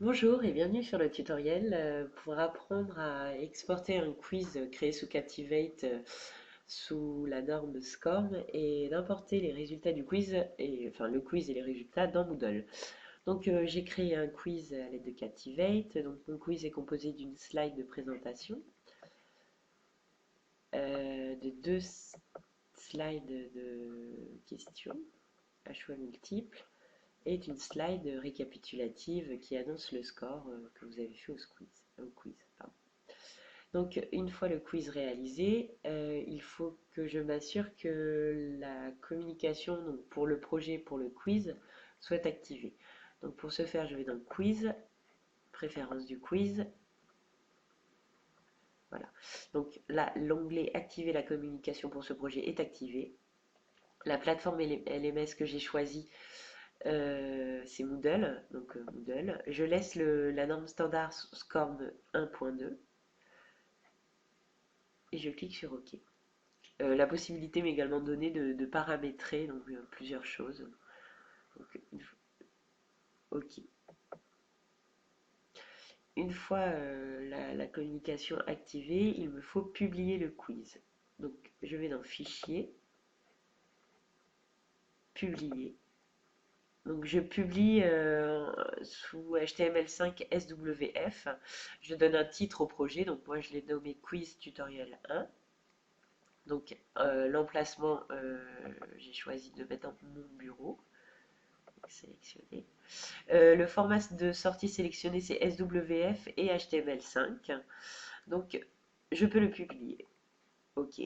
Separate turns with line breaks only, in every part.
Bonjour et bienvenue sur le tutoriel pour apprendre à exporter un quiz créé sous Captivate sous la norme SCORM et d'importer les résultats du quiz, enfin le quiz et les résultats dans Moodle. Donc j'ai créé un quiz à l'aide de Captivate. Donc mon quiz est composé d'une slide de présentation, de deux slides de questions à choix multiples et d'une slide récapitulative qui annonce le score que vous avez fait au quiz, pardon. Donc, une fois le quiz réalisé, il faut que je m'assure que la communication donc pour le projet, pour le quiz, soit activée. Donc, pour ce faire, je vais dans Quiz, Préférences du quiz. Voilà. Donc là, l'onglet Activer la communication pour ce projet est activé. La plateforme LMS que j'ai choisie, c'est Moodle. Donc Moodle. Je laisse la norme standard SCORM 1.2 et je clique sur OK. La possibilité m'est également donnée de paramétrer donc, plusieurs choses. Donc, OK. Une fois la communication activée, il me faut publier le quiz. Donc je vais dans Fichier, Publier. Donc je publie sous HTML5 SWF. Je donne un titre au projet. Donc moi je l'ai nommé Quiz Tutoriel 1. Donc l'emplacement, j'ai choisi de mettre dans mon bureau. Sélectionner. Le format de sortie sélectionné, c'est SWF et HTML5. Donc, je peux le publier. OK.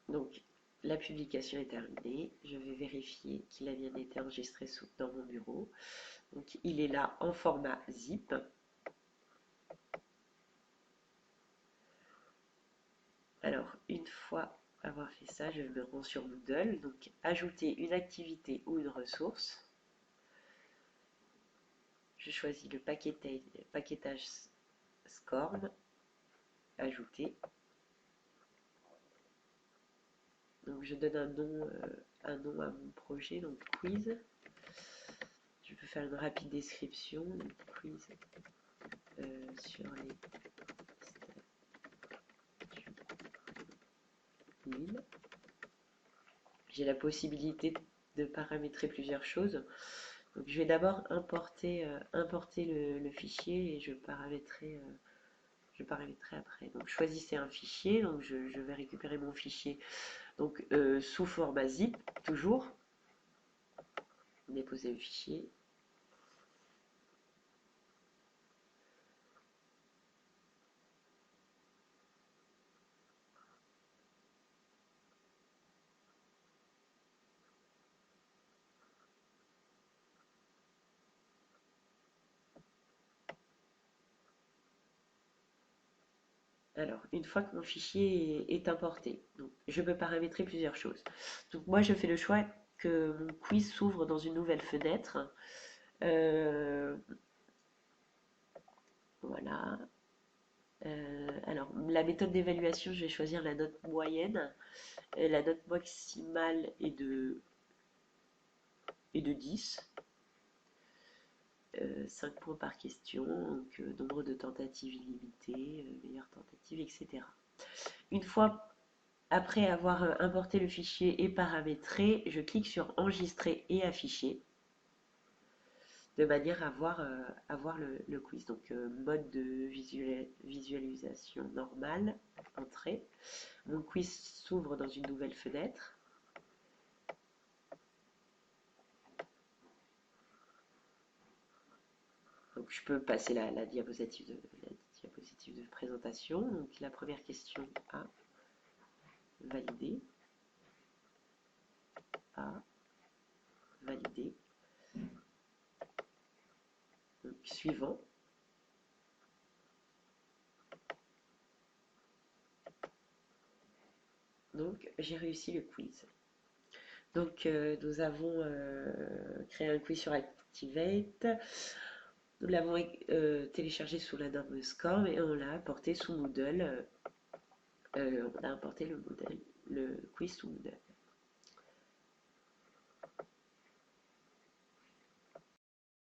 Donc, la publication est terminée. Je vais vérifier qu'il a bien été enregistré dans mon bureau. Donc, il est là en format zip. Alors, une fois avoir fait ça, je me rends sur Moodle. Donc, ajouter une activité ou une ressource. Je choisis le paquetage SCORM. Ajouter. Donc je donne un nom à mon projet, donc quiz. Je peux faire une rapide description, donc quiz sur les statuts. J'ai la possibilité de paramétrer plusieurs choses. Donc je vais d'abord importer le fichier et je paramétrerai après. Donc choisissez un fichier, donc je vais récupérer mon fichier donc sous format zip, toujours. Déposer le fichier. Alors, une fois que mon fichier est importé, donc, je peux paramétrer plusieurs choses. Donc moi, je fais le choix que mon quiz s'ouvre dans une nouvelle fenêtre. Euh, voilà. Alors, la méthode d'évaluation, je vais choisir la note moyenne. La note maximale est de 10. 5 points par question, donc nombre de tentatives illimitées, meilleure tentative, etc. Une fois après avoir importé le fichier et paramétré, je clique sur enregistrer et afficher de manière à voir le quiz. Donc mode de visualisation normale, entrée. Mon quiz s'ouvre dans une nouvelle fenêtre. Donc je peux passer la diapositive de présentation. Donc la première question A, validé. A, validé. Donc, suivant. Donc j'ai réussi le quiz. Donc nous avons créé un quiz sur Activate. Nous l'avons téléchargé sous la norme SCORM et on l'a apporté sous Moodle. On a importé le quiz sous Moodle.